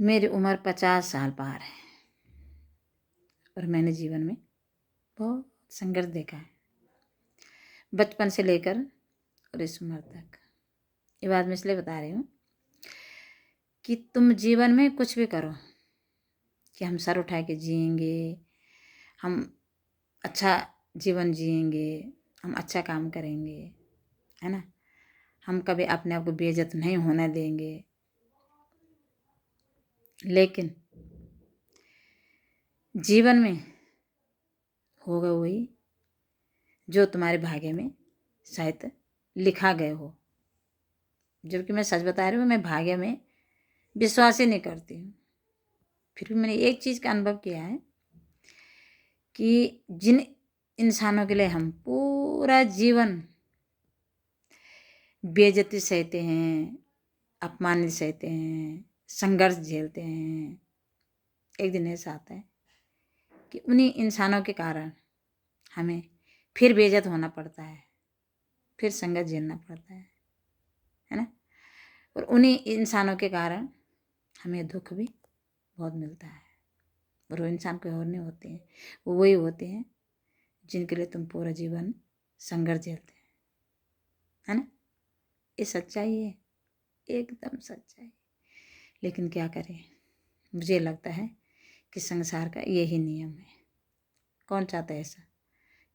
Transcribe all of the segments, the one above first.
मेरी उम्र 50 साल पार है और मैंने जीवन में बहुत संघर्ष देखा है, बचपन से लेकर और इस उम्र तक। ये बात मैं इसलिए बता रही हूँ कि तुम जीवन में कुछ भी करो कि हम सर उठा के जिएंगे, हम अच्छा जीवन जिएंगे, हम अच्छा काम करेंगे, है ना। हम कभी अपने आप को बेइज्जत नहीं होने देंगे। लेकिन जीवन में होगा वही जो तुम्हारे भाग्य में शायद लिखा गए हो। जबकि मैं सच बता रही हूँ, मैं भाग्य में विश्वास ही नहीं करती हूँ। फिर भी मैंने एक चीज़ का अनुभव किया है कि जिन इंसानों के लिए हम पूरा जीवन बेइज्जती सहते हैं, अपमानित सहते हैं, संघर्ष झेलते हैं, एक दिन ऐसा आता है कि उन्हीं इंसानों के कारण हमें फिर बेइज्जत होना पड़ता है, फिर संघर्ष झेलना पड़ता है ना। और उन्हीं इंसानों के कारण हमें दुख भी बहुत मिलता है। और वो इंसान कोई और नहीं होते हैं, वो वही होते हैं जिनके लिए तुम पूरा जीवन संघर्ष झेलते है ना। ये सच्चाई है, एकदम सच्चाई। लेकिन क्या करें, मुझे लगता है कि संसार का यही नियम है। कौन चाहता है ऐसा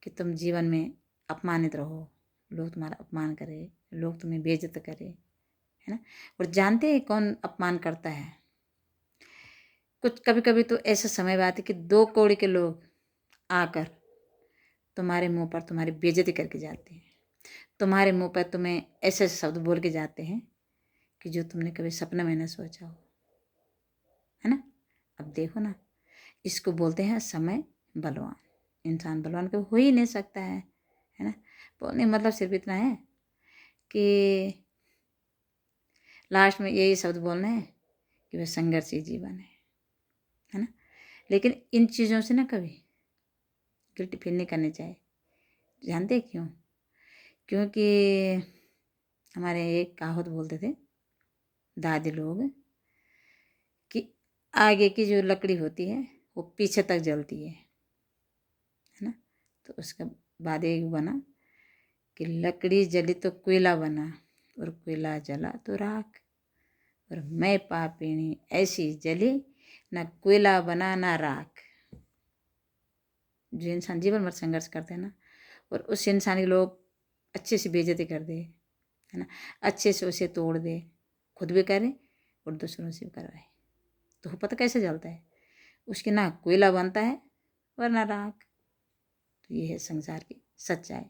कि तुम जीवन में अपमानित रहो, लोग तुम्हारा अपमान करें, लोग तुम्हें बेइज्जत करें, है ना। और जानते हैं कौन अपमान करता है? कुछ कभी कभी तो ऐसा समय आता है कि 2 कौड़ी के लोग आकर तुम्हारे मुंह पर तुम्हारी बेइज्जती करके जाते हैं, तुम्हारे मुंह पर तुम्हें ऐसे शब्द बोल के जाते हैं कि जो तुमने कभी सपना में न सोचा हो, है ना। अब देखो ना, इसको बोलते हैं समय बलवान। इंसान बलवान कभी हो ही नहीं सकता है ना। बोलने मतलब सिर्फ इतना है कि लास्ट में यही शब्द बोलना है कि वह संघर्षी जीवन है ना। लेकिन इन चीज़ों से ना कभी गिल्ट फील नहीं करनी चाहिए। जानते क्यों? क्योंकि हमारे एक कहावत बोलते थे दादी लोग कि आगे की जो लकड़ी होती है वो पीछे तक जलती है ना। तो उसका बाद एक बना कि लकड़ी जली तो कोयला बना और कोयला जला तो राख, और मैं पापिनी ऐसी जली ना कोयला बना ना राख। जो इंसान जीवन भर संघर्ष करते हैं ना, और उस इंसान के लोग अच्छे से बेइज्जती कर दे, है ना, अच्छे से उसे तोड़ दे, खुद भी करे और दूसरों से भी करवाए, तो वो पता कैसे जलता है? उसके ना कोयला बनता है वरना राख। तो ये है संसार की सच्चाई।